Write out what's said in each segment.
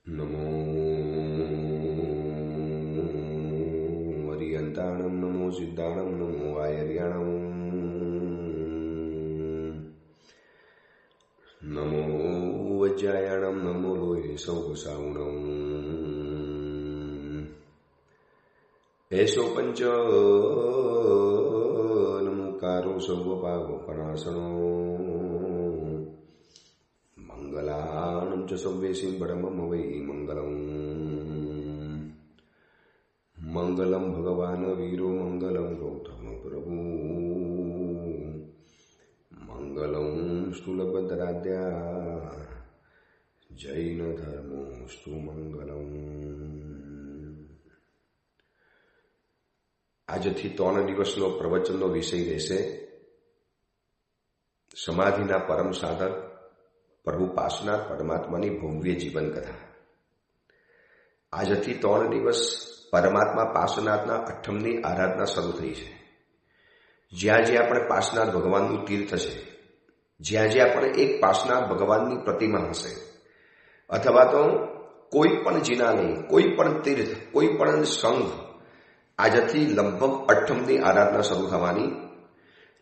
નમો હરિયંતાણમ નમો સિદ્ધાણમ નમો વાયર્યાણમ નમો વજ્રાયાણમ નમો લોહે સૌસાવણમ એસો પંચ નમોકારો સર્વપાવપનાશનો મંગલાનમ ચ સવ્યેસિં પરમમ વૈ મંગલમ ભગવાન વીરો મંગલમ ગૌતમ પ્રભુ મંગલમ સ્થૂલભદ્રાદ્યા જૈન ધર્મોસ્તુ મંગલમ. આજથી 3 દિવસનો પ્રવચનનો વિષય રહેશે સમાધિના પરમ સાધક પ્રભુ પાર્શ્વનાથ પરમાત્માની ભવ્ય જીવન કથા. આજથી 3 દિવસ પરમાત્મા પાર્શ્વનાથના અઠમની આરાધના શરૂ થઈ છે. જ્યાં જ્યાં આપણે પાર્શ્વનાથ ભગવાનનું તીર્થ છે, જ્યાં જ્યાં આપણે એક પાર્શ્વનાથ ભગવાનની પ્રતિમા હશે, અથવા તો કોઈ પણ જિનાલય, કોઈ પણ તીર્થ, કોઈ પણ સંઘ, આજથી લગભગ અઠમની આરાધના શરૂ થવાની.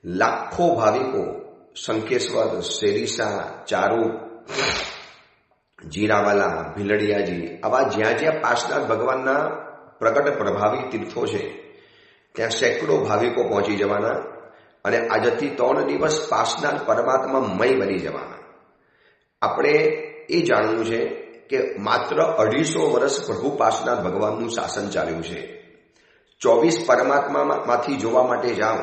લાખો ભાવિકો શંખેશ્વર, શેરીસા, ચારુ, જીરાવાલા, ભીલડિયાજી, આવા જ્યાં જ્યાં પાર્શ્વનાથ ભગવાનના પ્રગટ પ્રભાવી તીર્થો છે ત્યાં સેંકડો ભાવિકો પહોંચી જવાના અને આજથી 3 દિવસ પાર્શ્વનાથ પરમાત્મા મય બની જવાના. આપણે એ જાણવું છે કે માત્ર 250 વર્ષ પ્રભુ પાર્શ્વનાથ ભગવાનનું શાસન ચાલ્યું છે. 24 પરમાત્મામાંથી જોવા માટે જાઓ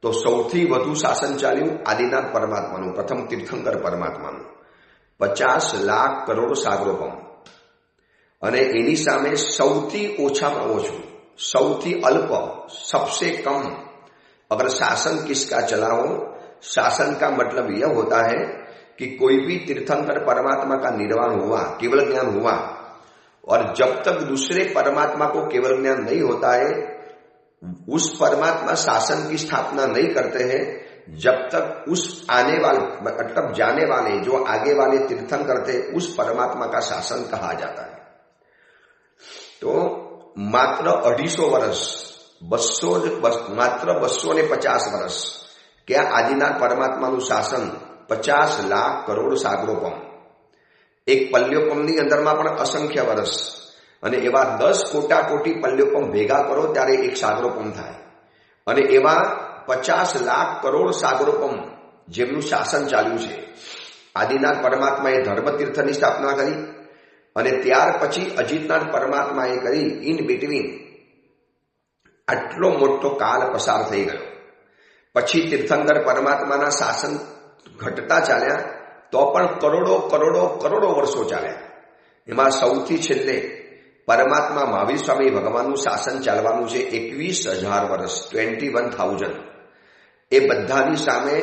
તો સૌથી વધુ શાસન ચાલ્યું આદિનાથ પરમાત્માનું, પ્રથમ તીર્થંકર પરમાત્માનું. 50 લાખ કરોડ સાગરોપમ. અને એની સામે સૌથી ઓછામાં ઓછું, સૌથી અલ્પ, सबसे कम अगर शासन किसका चला हो, शासन का मतलब यह होता है कि कोई भी तीर्थंकर परमात्मा का निर्वाण हुआ, केवल ज्ञान हुआ, और जब तक दूसरे परमात्मा को केवल ज्ञान नहीं होता है उस परमात्मा शासन की स्थापना नहीं करते हैं जब तक उस आने वाले मतलब जाने वाले जो आगे वाले तीर्थंकर थे उस परमात्मा का शासन कहा जाता है. तो मात्र 250 વર્ષ, માત્ર 250 વર્ષ ક્યાં આદિનાથ પરમાત્માનું શાસન 50 લાખ કરોડ સાગરોપમ. એક પલ્યોપમની અંદરમાં પણ અસંખ્ય વર્ષ, અને એવા 10 કોટી પલ્યોપમ ભેગા કરો ત્યારે એક સાગરોપમ થાય. અને એવા 50 લાખ કરોડ સાગરોપમ જેમનું શાસન ચાલ્યું છે. આદિનાથ પરમાત્માએ ધર્મતીર્થની સ્થાપના કરી અને ત્યાર પછી અજીતનાથ પરમાત્માએ કરી. ઇન બિટવીન આટલો મોટો કાળ પસાર થઈ ગયો. પછી તીર્થંકર પરમાત્માના શાસન ઘટતા ચાલ્યા તો પણ કરોડો વર્ષો ચાલ્યા. એમાં સૌથી છેલ્લે પરમાત્મા મહાવીર સ્વામી ભગવાનનું શાસન ચાલવાનું છે 21,000 વર્ષ, 21,000. એ બધાની સામે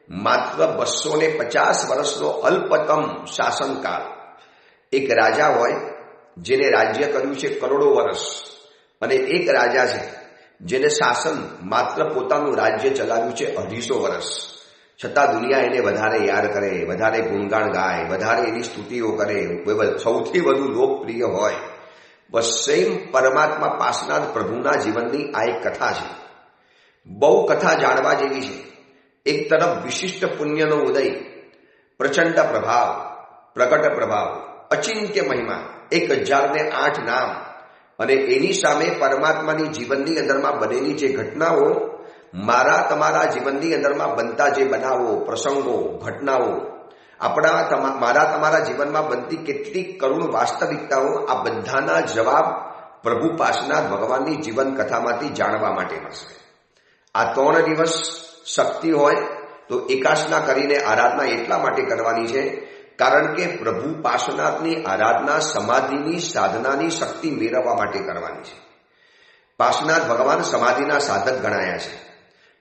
માત્ર 250 વર્ષનો અલ્પતમ શાસનકાળ. એક રાજા હોય જેને રાજ્ય કર્યું છે કરોડો વર્ષ, અને એક રાજા છે જેને શાસન માત્ર પોતાનું રાજ્ય ચલાવ્યું છે 250 વર્ષ, છતાં દુનિયા એને વધારે યાદ કરે, વધારે ગુણગાન ગાય, વધારે એની સ્તુતિઓ કરે, સૌથી વધુ લોકપ્રિય હોય. બસ સેમ પરમાત્મા પાર્શ્વનાથ પ્રભુના જીવનની આ એક કથા છે. બહુ કથા જાણવા જેવી છે. એક તરફ વિશિષ્ટ પુણ્યનો ઉદય, પ્રચંડ પ્રભાવ, પ્રગટ પ્રભાવ, અચિંત્ય મહિમા, 1008 નામ, અને એની સામે પરમાત્માની જીવનની અંદરમાં બનેલી જે ઘટનાઓ, મારા તમારા જીવનની અંદરમાં બનતા જે બનાવો, પ્રસંગો, ઘટનાઓ, મારા તમારા જીવનમાં બનતી કેટલીક કરુણ વાસ્તવિકતાઓ, આ બધાના જવાબ પ્રભુ પાર્શ્વનાથ ભગવાનની જીવન કથામાંથી જાણવા માટે મળશે. આ 3 દિવસ શક્તિ હોય તો એકાસના કરીને આરાધના એટલા માટે કરવાની છે કારણ કે પ્રભુ પાર્શ્વનાથની આરાધના સમાધિની સાધનાની શક્તિ મેળવવા માટે કરવાની છે. પાર્શ્વનાથ ભગવાન સમાધિના સાધક ગણાયા છે.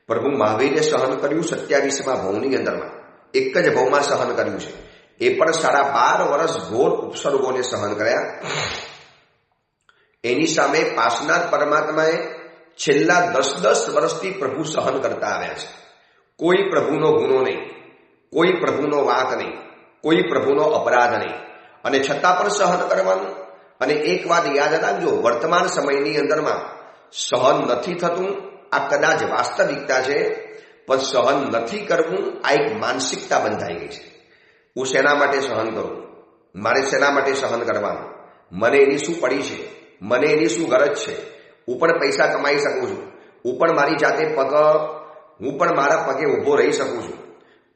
પ્રભુ મહાવીરે સહન કર્યું 27મા ભવની અંદરમાં, એક જ ભવમાં સહન કર્યું છે. એ પણ 12.5 વર્ષ ઘોર ઉપસર્ગોને સહન કર્યા. એની સામે પાર્શ્વનાથ પરમાત્માએ છેલ્લા 10 વર્ષથી પ્રભુ સહન કરતા આવ્યા છે. કોઈ પ્રભુનો ગુનો નહીં, કોઈ પ્રભુનો વાંક નહીં, કોઈ પ્રભુનો અપરાધ નહીં. અને છતાં પણ સહન કરવાનું. અને એક વાત યાદ રાખજો, વર્તમાન સમયની અંદરમાં સહન નથી થતું, આ કદાચ વાસ્તવિકતા છે, પણ સહન નથી કરવું આ એક માનસિકતા બંધાઈ ગઈ છે. હું શેના માટે સહન કરું, મારે શેના માટે સહન કરવાનું, મને એની શું પડી છે, મને એની શું ગરજ છે, હું પણ પૈસા કમાઈ શકું છું, હું પણ મારી જાતે હું પણ મારા પગે ઊભો રહી શકું છું,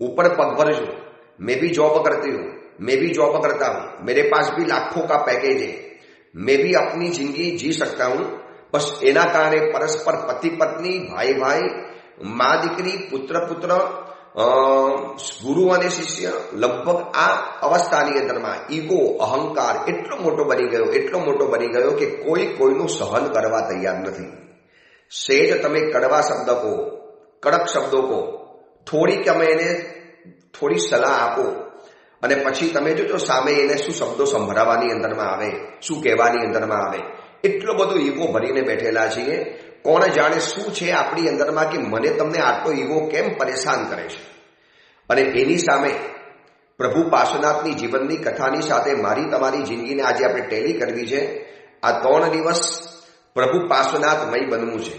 હું પણ પગભર છું, मैं भी जॉब करती हूँ, मैं भी जॉब करता हूँ, मेरे पास भी लाखों का पैकेज है, मैं भी अपनी जिंदगी जी सकता हूँ. बस એના કારણે પરસ્પર પતિ પત્ની, ભાઈ ભાઈ, મા દીકરી, પુત્ર પુત્ર, ગુરુ અને શિષ્ય, લગભગ આ અવસ્થાની અંદરમાં ઈગો, અહંકાર એટલો મોટો બની ગયો કે કોઈ કોઈનું સહન કરવા તૈયાર નથી. સેજ તમે કડવા શબ્દ કહો, કડક શબ્દો કહો, થોડી સલાહ આપો અને પછી તમે જોજો સામે એને શું શબ્દો સંભળાવવાની અંદરમાં આવે, શું કહેવાની અંદરમાં આવે. એટલો બધો ઈગો ભરીને બેઠેલા છીએ. કોણ જાણે શું છે આપણી અંદરમાં કે મને તમને આટલો ઈગો કેમ પરેશાન કરે છે. અને એની સામે પ્રભુ પાર્શ્વનાથની જીવનની કથાની સાથે મારી તમારી જિંદગીને આજે આપણે ટેલી કરવી છે. આ 3 દિવસ પ્રભુ પાર્શ્વનાથમય બનવું છે.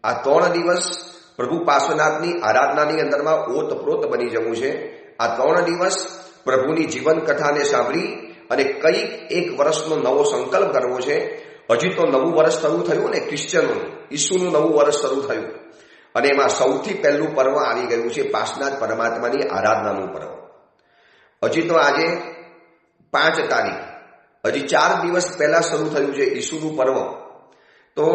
આ 3 દિવસ પ્રભુ પાર્શ્વનાથની આરાધનાની અંદરમાં ઓતપ્રોત બની જવું છે. આ 3 દિવસ પ્રભુની જીવન કથાને સાંભળી અને કંઈક 1 વર્ષનો નવો સંકલ્પ કરવો છે. હજી તો નવું વર્ષ શરૂ થયું ને, ક્રિશ્ચનોનું, ઈસુનું નવું વર્ષ શરૂ થયું અને એમાં સૌથી પહેલું પર્વ આવી ગયું છે પાર્શ્વનાથ પરમાત્માની આરાધનાનું પર્વ. હજી તો આજે 5 તારીખ, હજી 4 દિવસ પહેલા શરૂ થયું છે ઈસુનું પર્વ. તો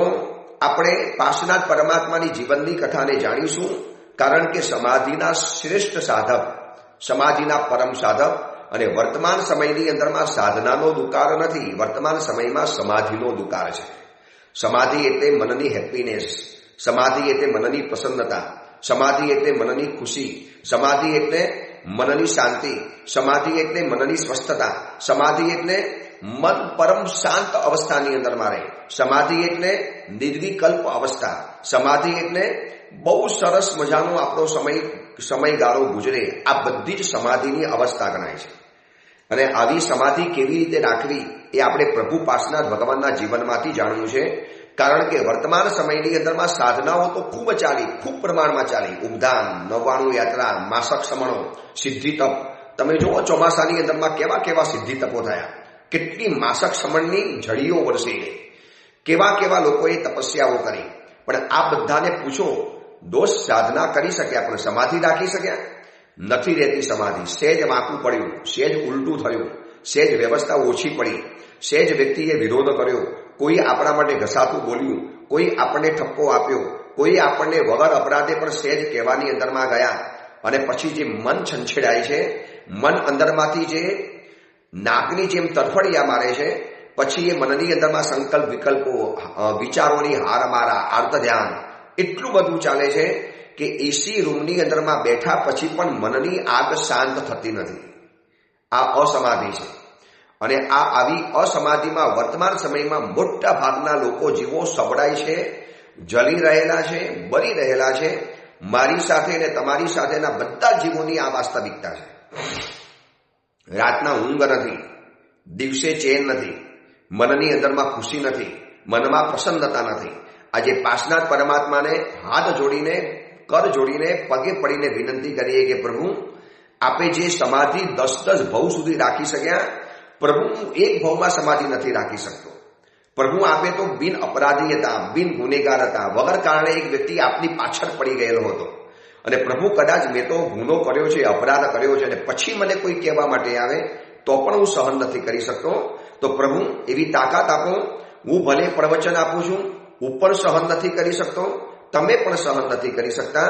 આપણે પાર્શ્વનાથ પરમાત્માની જીવનની કથાને જાણીશું, કારણ કે સમાધિના શ્રેષ્ઠ સાધક, સમાધિના પરમ સાધક. અને વર્તમાન સમયની અંદરમાં સાધનાનો દુકાર નથી, વર્તમાન સમયમાં સમાધિનો દુકાર છે. સમાધિ એટલે મનની હેપીનેસ, સમાધિ એટલે મનની પ્રસન્નતા, સમાધિ એટલે મનની ખુશી, સમાધિ એટલે મનની શાંતિ, સમાધિ એટલે મનની સ્વસ્થતા, સમાધિ એટલે મન પરમ શાંત અવસ્થાની અંદરમાં રહે, સમાધિ એટલે નિર્વિકલ્પ અવસ્થા, સમાધિ એટલે બહુ સરસ મજાનો આપણો સમયગાળો ગુજરે. આ બધી જ સમાધિની અવસ્થા ગણાય છે. અને આવી સમાધિ કેવી રીતે રાખવી એ આપણે પ્રભુ પાર્શ્વનાથ ભગવાનના જીવનમાંથી જાણવું છે. કારણ કે વર્તમાન સમયની અંદરમાં સાધનાઓ તો ખૂબ પ્રમાણમાં ચાલી. ઉપધાન, 99 યાત્રા, માસક સમણો, સિદ્ધિ તપ. તમે જુઓ ચોમાસાની અંદરમાં કેવા સિદ્ધિ તપો થયા, કેટલી માસક સમણની ઝડીઓ વરસી ગઈ, કેવા લોકોએ તપસ્યાઓ કરી. પણ આ બધાને પૂછો, દોષ સાધના કરી શક્યા પણ સમાધિ રાખી શક્યા? નથી રહેતી સમાધિ. સહેજ વાંકું પડ્યું, સહેજ ઉલટું થયું, સહેજ વ્યવસ્થા ઓછી પડી, સહેજ વ્યક્તિએ વિરોધ કર્યો, કોઈ આપણા માટે ઘસાતું બોલ્યું, કોઈ આપણને ઠપકો આપ્યો, કોઈ આપણને વગર અપરાધે પણ સહેજ કહેવાની અંદરમાં ગયા. અને પછી જે મન છંછેડાય છે, મન અંદરમાંથી જે નાગની જેમ તરફડિયા મારે છે, પછી એ મનની અંદરમાં સંકલ્પ વિકલ્પો, વિચારોની હારમારા, આર્ત ધ્યાન એટલું બધું ચાલે છે કે એસી રૂમની અંદરમાં બેઠા પછી પણ મનની આગ શાંત થતી નથી. આ અસમાધિ છે. અને આવી અસમાધિમાં વર્તમાન સમયમાં મોટા ભાગના લોકો જીવો સબડાય છે, જલી રહેલા છે, બળી રહેલા છે. મારી સાથે અને તમારી સાથેના બધા જીવોની આ વાસ્તવિકતા છે. રાતના ઊંઘ નથી, દિવસે ચેન નથી, મનની અંદરમાં ખુશી નથી, મનમાં પ્રસન્નતા નથી. આજે પાર્શ્વનાથ પરમાત્માને હાથ જોડીને, કર જોડીને, પગે પડીને વિનંતી કરીએ કે પ્રભુ, આપે જે સમાધિ 10 ભવ સુધી રાખી શક્યા, પ્રભુ હું એક ભવમાં સમાધિ નથી રાખી શકતો. પ્રભુ આપે તો બિન અપરાધી હતા, બિન ગુનેગાર હતા, વગર કારણે એક વ્યક્તિ આપની પાછળ પડી ગયેલો હતો. અને પ્રભુ કદાચ મેં તો ગુનો કર્યો છે, અપરાધ કર્યો છે, અને પછી મને કોઈ કહેવા માટે આવે તો પણ હું સહન નથી કરી શકતો. તો પ્રભુ એવી તાકાત આપો. હું ભલે પ્રવચન આપું છું, હું પણ સહન નથી કરી શકતો, તમે પણ સહન નથી કરી શકતા.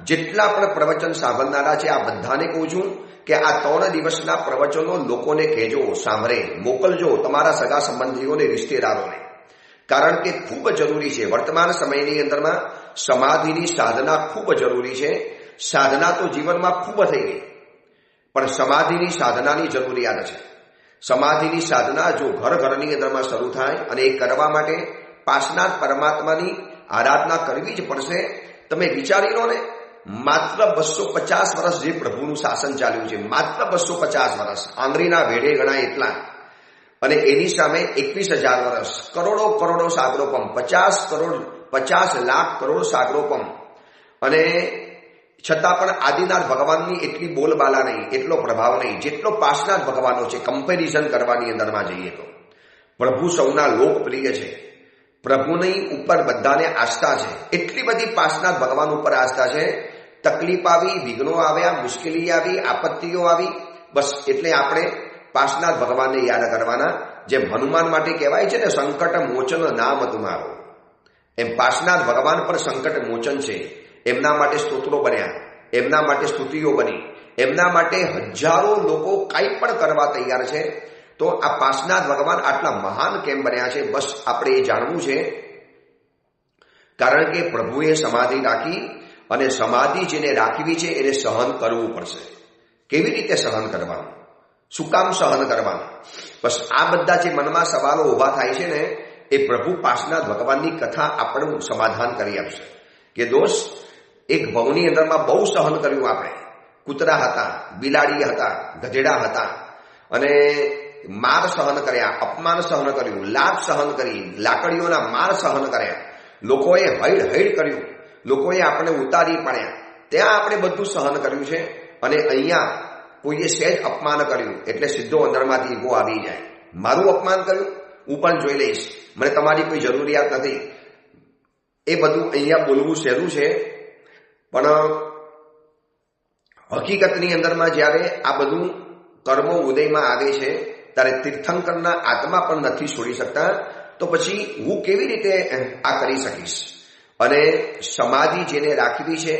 જેટલા પણ પ્રવચન સાંભળનારા છે આ બધાને કહું છું કે આ 3 દિવસના પ્રવચનો લોકોને કહેજો, સાંભળે, મોકલજો તમારા સગા સંબંધીઓને, રિશ્તેદારોને. કારણ કે ખૂબ જરૂરી છે. વર્તમાન સમયની અંદરમાં સમાધિની સાધના ખૂબ જરૂરી છે. સાધના તો જીવનમાં ખૂબ થઈ ગઈ, પણ સમાધિની સાધનાની જરૂરિયાત છે. સમાધિની સાધના જો ઘરની અંદરમાં શરૂ થાય, અને એ કરવા માટે પાર્શ્વનાથ પરમાત્માની આરાધના કરવી જ પડશે. તમે વિચારી લો ને, માત્ર 250 વર્ષ જે પ્રભુનું શાસન ચાલ્યું છે, માત્ર 250 વર્ષ, આંગળીના વેઢે ગણાય એટલા. અને એની સામે 21,000 વર્ષ, કરોડો કરોડો સાગરોપમ, 50 લાખ કરોડ સાગરોપમ, અને છતાં પણ આદિનાથ ભગવાનની એટલી બોલબાલા નહીં, એટલો પ્રભાવ નહીં જેટલો પાર્શ્વનાથ ભગવાનનો છે. કમ્પેરિઝન કરવાની અંદરમાં જઈએ તો પ્રભુ સૌના લોકપ્રિય છે, પ્રભુની ઉપર બધાને આસ્થા છે. એટલી બધી પાર્શ્વનાથ ભગવાન ઉપર આસ્થા છે. તકલીફ આવી, વિઘ્નો આવ્યા, મુશ્કેલી આવી, આપત્તિઓ આવી, બસ એટલે આપણે પાર્શ્વનાથ ભગવાનને યાદ કરવાના. જેમ હનુમાન માટે કહેવાય છે ને, સંકટ મોચન નામ તમારો, એમ પાર્શ્વનાથ ભગવાન પણ સંકટ મોચન છે. એમના માટે સ્તોત્રો બન્યા, એમના માટે સ્તુતિઓ બની, એમના માટે હજારો લોકો કંઈ પણ કરવા તૈયાર છે. તો આ પાર્શ્વનાથ ભગવાન આટલા મહાન કેમ બન્યા છે, બસ આપણે એ જાણવું છે. કારણ કે પ્રભુએ સમાધિ રાખી, અને સમાધિ જેને રાખવી છે એને સહન કરવું પડશે. કેવી રીતે સહન કરવાનું, શું કામ સહન કરવાનું? બસ આ બધા જે મનમાં સવાલો ઉભા થાય છે ને, એ પ્રભુ પાર્શ્વનાથ ભગવાનની કથા આપણું સમાધાન કરી આપશે. કે દોસ્ત, એક ભવની અંદરમાં બહુ સહન કર્યું આપણે. કૂતરા હતા, બિલાડી હતા, ગધેડા હતા, અને માર સહન કર્યા, અપમાન સહન કર્યું, લાભ સહન કરી, લાકડીઓના માર સહન કર્યા, લોકોએ હૈડ હૈડ કર્યું, લોકોએ આપણે ઉતારી પડ્યા, ત્યાં આપણે બધું સહન કર્યું છે. અને અહીંયા કોઈએ સહેજ અપમાન કર્યું એટલે સીધો અંદરમાંથી ઈગો આવી જાય. મારું અપમાન કર્યું, હું પણ જોઈ લઈશ, મને તમારી કોઈ જરૂરિયાત નથી. એ બધું અહીંયા બોલવું સહેલું છે, પણ હકીકતની અંદરમાં જ્યારે આ બધું કર્મો ઉદયમાં આવે છે ત્યારે તીર્થંકરના આત્મા પણ નથી છોડી શકતા. તો પછી હું કેવી રીતે આ કરી શકીશ? અને સમાધિ જેને રાખવી છે,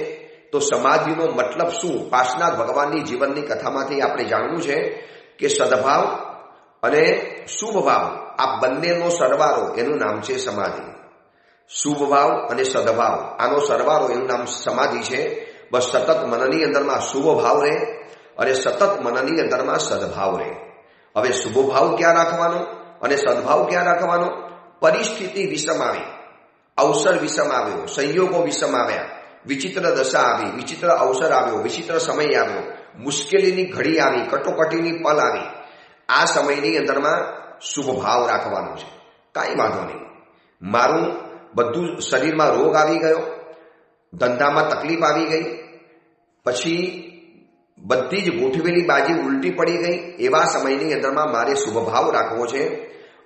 તો સમાધિનો મતલબ શું? પાર્શ્વનાથ ભગવાનની જીવનની કથામાંથી આપણે જાણવું છે કે સદભાવ અને શુભ ભાવ, આ બંનેનો સરવાળો, એનું નામ છે સમાધિ. શુભ ભાવ અને સદભાવ, આનો સરવાળો, એનું નામ સમાધિ છે. બસ સતત મનની અંદરમાં શુભ ભાવ રહે અને સતત મનની અંદરમાં સદભાવ રહે. હવે શુભ ભાવ ક્યાં રાખવાનો અને સદભાવ ક્યાં રાખવાનો? પરિસ્થિતિ વિષમ આવી, અવસર વિષમ આવ્યો, સંયોગો વિષમ આવ્યા, વિચિત્ર દશા આવી, વિચિત્ર અવસર આવ્યો, વિચિત્ર સમય આવ્યો, મુશ્કેલીની ઘડી આવી, કટોકટીની પલ આવી, આ સમયની અંદરમાં શુભ ભાવ રાખવાનો છે. કાંઈ વાંધો નહીં, મારું બધું શરીરમાં રોગ આવી ગયો, ધંધામાં તકલીફ આવી ગઈ, પછી બધી જ ગોઠવેલી બાજી ઉલટી પડી ગઈ, એવા સમયની અંદરમાં મારે શુભ ભાવ રાખવો છે.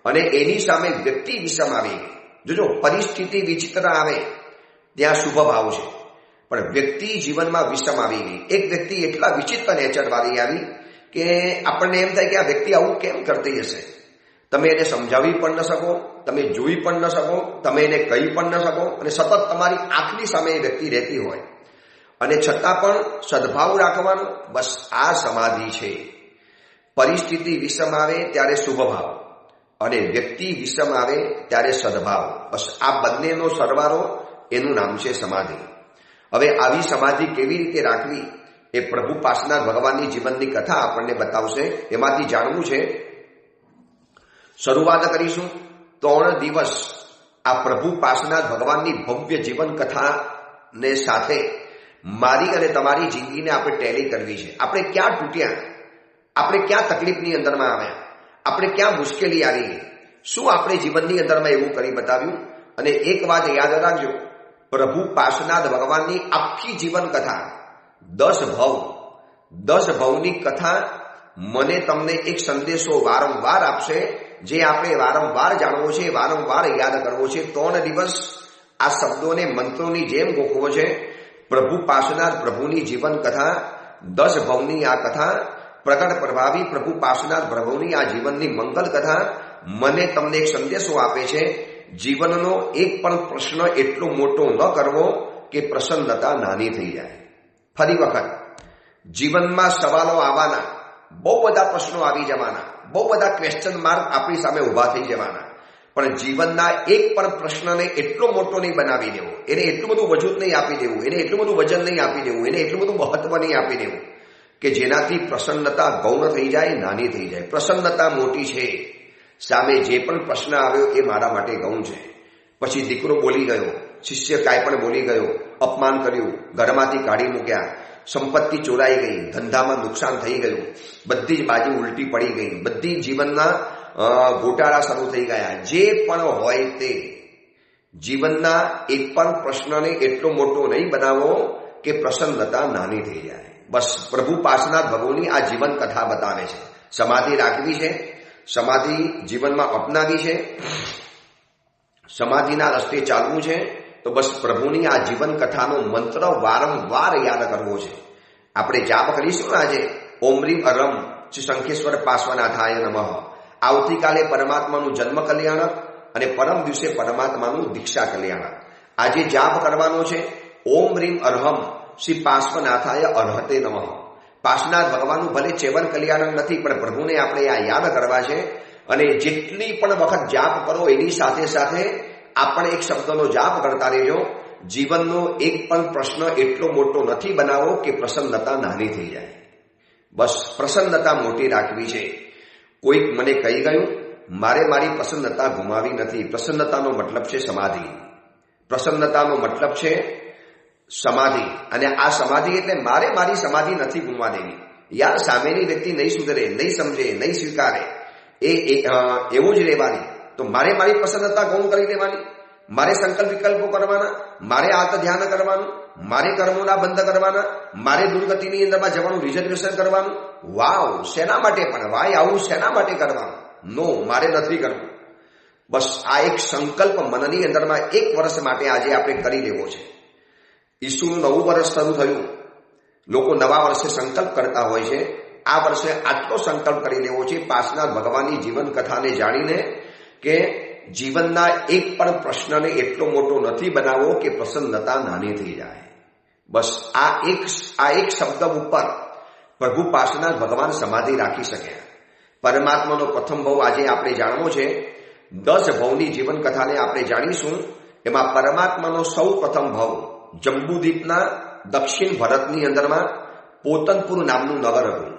અને એની સામે વ્યક્તિ વિષમ આવી ગઈ. જોજો, પરિસ્થિતિ વિચિત્ર આવે ત્યાં શુભ ભાવ છે, પણ વ્યક્તિ જીવનમાં વિષમ આવી ગઈ. એક વ્યક્તિ એટલા વિચિત્ર નેચરવાળી આવી કે આપણને એમ થાય કે આ વ્યક્તિ આવું કેમ કરતી હશે. તમે એને સમજાવી પણ ન શકો, તમે જોઈ પણ ન શકો, તમે એને કહી પણ ન શકો, અને સતત તમારી આંખની સામે એ વ્યક્તિ રહેતી હોય, અને છતાં પણ સદભાવ રાખવાનો. બસ આ સમાધિ છે. પરિસ્થિતિ વિષમ આવે ત્યારે શુભ ભાવ, અને વ્યક્તિ વિષમ આવે ત્યારે સદભાવ. બસ આ બંનેનો સરવાળો, એનું નામ છે સમાધિ. હવે આવી સમાધિ કેવી રીતે રાખવી એ પ્રભુ પાર્શ્વનાથ ભગવાનની જીવનની કથા આપણને બતાવશે. એમાંથી જાણવું છે. શરૂઆત કરીશું 3 દિવસ આ પ્રભુ પાર્શ્વનાથ ભગવાનની ભવ્ય જીવન કથાને સાથે મારી અને તમારી જિંદગીને આપણે ટેલી કરવી છે. આપણે ક્યાં તૂટ્યા, આપણે ક્યાં તકલીફની અંદરમાં આવ્યા, આપણે ક્યાં મુશ્કેલી આવી ગઈ, શું આપણે જીવનની અંદરમાં એવું કરી બતાવ્યું. અને એક વાત યાદ રાખજો, પ્રભુ પાર્શ્વનાથ ભગવાનની આખી જીવન કથા 10 ભવની કથા મને તમને એક સંદેશો વારંવાર આપશે, જે આપણે વારંવાર જાણવો છે, વારંવાર યાદ કરવો છે. 3 દિવસ આ શબ્દોને મંત્રોની જેમ ગોખવો છે. પ્રભુ પાર્શ્વનાથ પ્રભુની જીવન કથા, 10 ભવની આ કથા, પ્રગટ પ્રભાવી પ્રભુ પાર્શ્વનાથ પ્રભુની આ જીવનની મંગલ કથા મને તમને એક સંદેશો આપે છે. જીવનનો એક પણ પ્રશ્ન એટલો મોટો ન કરવો કે પ્રસન્નતા નાની થઈ જાય. ફરી વખત, જીવનમાં સવાલો આવવાના, બહુ બધા પ્રશ્નો આવી જવાના, બહુ બધા ક્વેશ્ચન માર્ક આપણી સામે ઊભા થઈ જવાના, પણ જીવનના એક પણ પ્રશ્નને એટલો મોટો નહીં બનાવી દેવો, એને એટલું બધું વજૂદ નહીં આપી દેવું, એને એટલું બધું વજન નહીં આપી દેવું, એને એટલું બધું મહત્વ નહીં આપી દેવું કે જેનાથી પ્રસન્નતા ગૌણ થઈ જાય, નાની થઈ જાય. પ્રસન્નતા મોટી છે, સામે જે પણ પ્રશ્ન આવ્યો એ મારા માટે ગૌણ છે. પછી દીકરો બોલી ગયો, શિષ્ય કાંઈ પણ બોલી ગયો, અપમાન કર્યું, ઘરમાંથી કાઢી મૂક્યા, સંપત્તિ ચોરાઈ ગઈ, ધંધામાં નુકસાન થઈ ગયું, બધી જ બાજુ ઉલટી પડી ગઈ, બધી જીવનના ગોટાળા શરૂ થઈ ગયા. જે પણ હોય તે જીવનના એક પણ પ્રશ્નને એટલો મોટો નહીં બનાવો કે પ્રસન્નતા નાની થઈ જાય. બસ પ્રભુ પાસના ભગવની આ જીવન કથા બતાવે છે. સમાધિ રાખવી છે, સમાધિ જીવનમાં અપનાવી છે, સમાધિના રસ્તે ચાલવું છે, તો બસ પ્રભુની આ જીવન કથાનો મંત્ર વારંવાર યાદ કરવો છે. આપણે જાપ કરીશું આજે ઓમ રીમ અરમ શ્રી શંખેશ્વર પાર્શ્વનાથાય નમઃ. આવતીકાલે પરમાત્માનું જન્મ કલ્યાણક અને પરમ દિવસે પરમાત્માનું દીક્ષા કલ્યાણક. આજે જાપ કરવાનો છે ઓમ રીમ અરહમ શ્રી પાર્શ્વનાથાય અર્હતે નમઃ. પાર્શ્વનાથ ભગવાનનું ભલે ચેવન કલ્યાણક નથી, પણ પ્રભુને આપણે આ યાદ કરવા છે. અને જેટલી પણ વખત જાપ કરો એની સાથે સાથે આપણે એક શબ્દનો જાપ કરતા રહેજો. જીવનનો એક પણ પ્રશ્ન એટલો મોટો નથી બનાવો કે પ્રસન્નતા નાની થઈ જાય. બસ પ્રસન્નતા મોટી રાખવી છે. કોઈક મને કહી ગયું મારે મારી પ્રસન્નતા ગુમાવી નથી. પ્રસન્નતાનો મતલબ છે સમાધિ. પ્રસન્નતાનો મતલબ છે સમાધિ. અને આ સમાધિ એટલે મારે મારી સમાધિ નથી ગુમવા દેવી. યાર સામેની વ્યક્તિ નહીં સુધરે, નહીં સમજે, નહીં સ્વીકારે, એવું જ રહેવાની. તો મારે મારી પ્રસન્નતા ગૌણ કરી દેવાની, મારે સંકલ્પ વિકલ્પો કરવાના, મારે આત્મ ધ્યાન કરવાનું, મારે કર્મોના બંધ કરવાના, મારે દુર્ગતિની અંદરમાં જવાનું રિઝર્વેશન કરવાનું. વાવ, શેના માટે પણ ભાઈ આવું શેના માટે કરવાનું? નો, મારે નથી કરવું. બસ આ એક સંકલ્પ મનની અંદરમાં 1 વર્ષ માટે આજે આપણે કરી લેવો છે. ઈસુનું નવું વર્ષ શરૂ થયું. લોકો નવા વર્ષે સંકલ્પ કરતા હોય છે. આ વર્ષે આટલો સંકલ્પ કરી લેવો છે પાર્શ્વનાથ ભગવાનની જીવન કથાને જાણીને કે જીવનના એક પણ પ્રશ્નને એટલો મોટો નથી બનાવવો કે પ્રસન્નતા નાની થઈ જાય. બસ આ એક શબ્દ ઉપર પ્રભુ પાર્શ્વનાથ ભગવાન સમાધિ રાખી શક્યા. પરમાત્માનો પ્રથમ ભાવ આજે આપણે જાણવો છે. 10 ભાવની જીવન કથાને આપણે જાણીશું. એમાં પરમાત્માનો સૌ પ્રથમ ભાવ જંબુદ્વીપના દક્ષિણ ભારતની અંદરમાં પોતનપુર નામનું નગર હતું.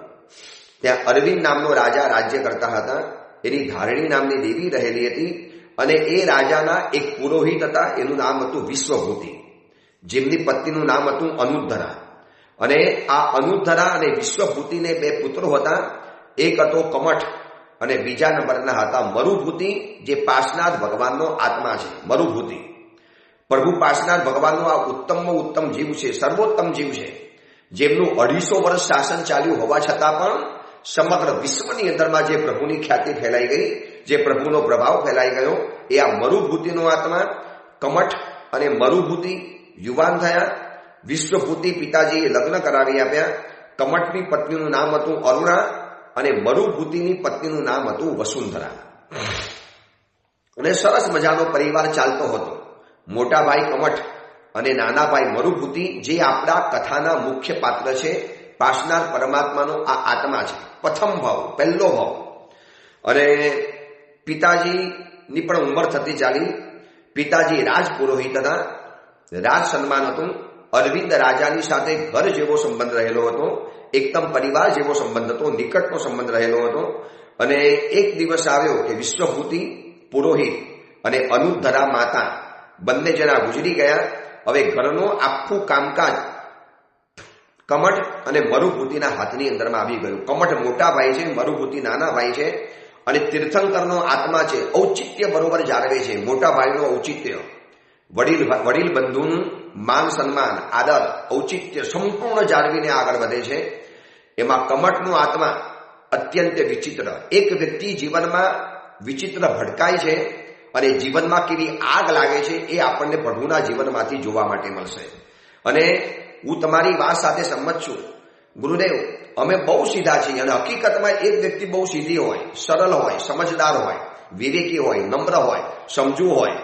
ત્યાં અરવિંદ નામનો રાજા રાજ્ય કરતા હતા. એની ધારણી નામની દેવી રહેલી હતી. અને એ રાજાના એક પુરોહિત હતા. એનું નામ હતું વિશ્વભૂતિ, જેમની પત્નીનું નામ હતું અનુદ્ધરા. અને આ અનુદ્ધરા અને વિશ્વભૂતિને 2 પુત્રો હતા. એક હતો કમઠ અને બીજા નંબરના હતા મરુભૂતિ, જે પાર્શ્વનાથ ભગવાનનો આત્મા છે. મરુભૂતિ પ્રભુ પાર્શ્વનાથ ભગવાનનો આ ઉત્તમ જીવ છે, સર્વોત્તમ જીવ છે, જેમનું 250 વર્ષ શાસન ચાલ્યું હોવા છતાં પણ સમગ્ર વિશ્વની અંદરમાં જે પ્રભુની ખ્યાતિ ફેલાઈ ગઈ, જે પ્રભુનો પ્રભાવ ફેલાઈ ગયો, એ આ મરુભૂતિનો આત્મા. કમઠ અને મરુભૂતિ યુવાન થયા. વિશ્વભૂતિ પિતાજીએ લગ્ન કરાવી આપ્યા. કમઠની પત્નીનું નામ હતું અરુણા અને મરુભૂતિની પત્નીનું નામ હતું વસુંધરા. અને સરસ મજાનો પરિવાર ચાલતો હતો. મોટા ભાઈ કમઠ અને નાના ભાઈ મરુભૂતિ, જે આપણા કથાના મુખ્ય પાત્ર છે. પાર્શ્વનાથ પરમાત્માનો આ આત્મા છે, પ્રથમ ભાવ, પહેલો ભાવ. અને પિતાજીની પણ ઉંમર થતી ચાલી. પિતાજી રાજ પુરોહિત હતા. રાજ સન્માન હતું. અરવિંદ રાજાની સાથે ઘર જેવો સંબંધ રહેલો હતો. એકદમ પરિવાર જેવો સંબંધ હતો. નિકટનો સંબંધ રહેલો હતો. અને એક દિવસ આવ્યો કે વિશ્વભૂતિ પુરોહિત અને અનુદ્ધરા માતા બંને જણા ગુજરી ગયા. હવે ઘરનો આખું કામકાજ કમઠ અને મરુભૂતિના હાથની અંદરમાં આવી ગયું. કમઠ મોટા ભાઈ છે, મરુભૂતિ નાના ભાઈ છે. અને તીર્થંકરનો આત્મા છે, ઔચિત્ય બરોબર જાળવે છે. મોટા ભાઈનું ઔચિત્ય, વડીલ બંધુનું માન સન્માન આદર ઔચિત્ય સંપૂર્ણ જાળવીને આગળ વધે છે. એમાં કમઠનો આત્મા અત્યંત વિચિત્ર. એક વ્યક્તિ જીવનમાં વિચિત્ર ભટકાય છે અને જીવનમાં કેવી આગ લાગે છે એ આપણને પ્રભુના જીવનમાંથી જોવા માટે મળશે. અને હું તમારી વાત સાથે સંમત છું ગુરુદેવ, અમે બહુ સીધા છીએ. અને હકીકતમાં એક વ્યક્તિ બહુ સીધી હોય, સરળ હોય, સમજદાર હોય, વિવેકી હોય, નમ્ર હોય, સમજુ હોય,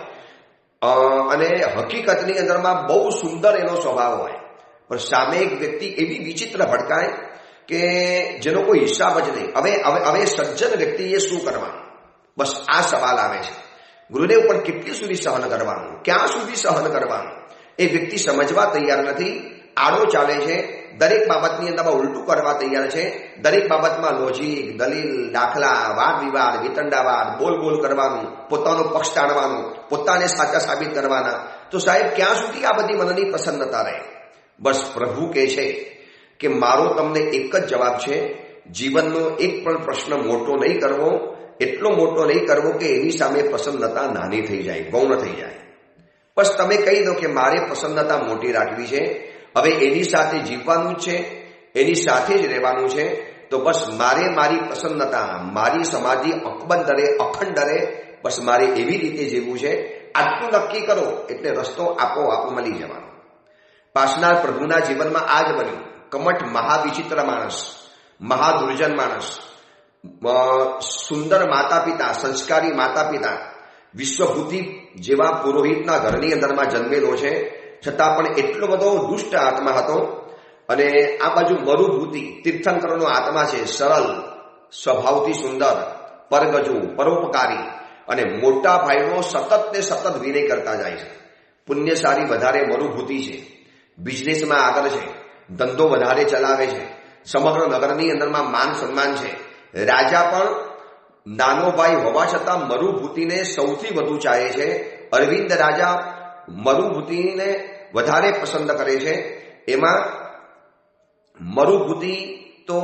અને હકીકતની અંદરમાં બહુ સુંદર એનો સ્વભાવ હોય, પણ સામે એક વ્યક્તિ એવી વિચિત્ર ભટકાય કે જેનો કોઈ હિસાબ જ નહીં. હવે સજ્જન વ્યક્તિએ શું કરવાનું? બસ આ સવાલ આવે છે ગુરુદેવ. પણ કેટલી સુધી સહન કરવાનું? ક્યાં સુધી સહન કરવાનું? એ વ્યક્તિ સમજવા તૈયાર નથી. આડો ચાલે છે. દરેક બાબતની અંદરમાં ઉલટું કરવા તૈયાર છે. દરેક બાબતમાં લોજિક, દલીલ, દાખલા, વાદ વિવાદ, વિતંડાવાદ, બોલ કરવાનું, પોતાનો પક્ષ ટાળવાનું, પોતાને સાચા સાબિત કરવાના. તો સાહેબ ક્યાં સુધી આ બધી મનની પ્રસન્નતા રહે? બસ પ્રભુ કહે છે કે મારો તમને એક જ જવાબ છે. જીવનનો એક પણ પ્રશ્ન મોટો નહીં કરવો. એટલો મોટો નહીં કરવો કે એની સામે પ્રસન્નતા નાની થઈ જાય, ગૌણ થઈ જાય. બસ તમે કહી દો કે મારે પ્રસન્નતા મોટી રાખવી છે, હવે એની સાથે જીવવાનું જ છે, એની સાથે જ રહેવાનું છે, તો બસ મારે મારી પ્રસન્નતા, મારી સમાધિ અકબંધ રહે, અખંડ રહે, બસ મારે એવી રીતે જીવવું છે. આટલું નક્કી કરો એટલે રસ્તો આપોઆપ મળી જવાનો. પાસનાર પ્રભુના જીવનમાં આ જ બન્યું. કમઠ મહાવિચિત્ર માણસ, મહાદુર્જન માણસ, સુંદર માતા પિતા, સંસ્કારી માતા પિતા, વિશ્વભૂતિ જેવા પુરોહિતના ઘરની અંદરમાં જન્મેલો છે, છતાં પણ એટલો બધો દુષ્ટ આત્મા હતો. અને આ બાજુ મરુભૂતિ તીર્થંકરનો આત્મા છે, સરળ સ્વભાવથી, સુંદર, પરગજુ, પરોપકારી, અને મોટા ભાઈનો સતત ને સતત વિનય કરતા જાય છે. પુણ્યશાળી વધારે મરુભૂતિ છે, બિઝનેસમાં આગળ છે, ધંધો વધારે ચલાવે છે, સમગ્ર નગરની અંદરમાં માન સન્માન છે. રાજા પણ નાનો ભાઈ હોવા છતાં મરુભૂતિને સૌથી વધુ ચાહે છે. અરવિંદ રાજા મરુભૂતિને વધારે પસંદ કરે છે. એમાં મરુભૂતિ તો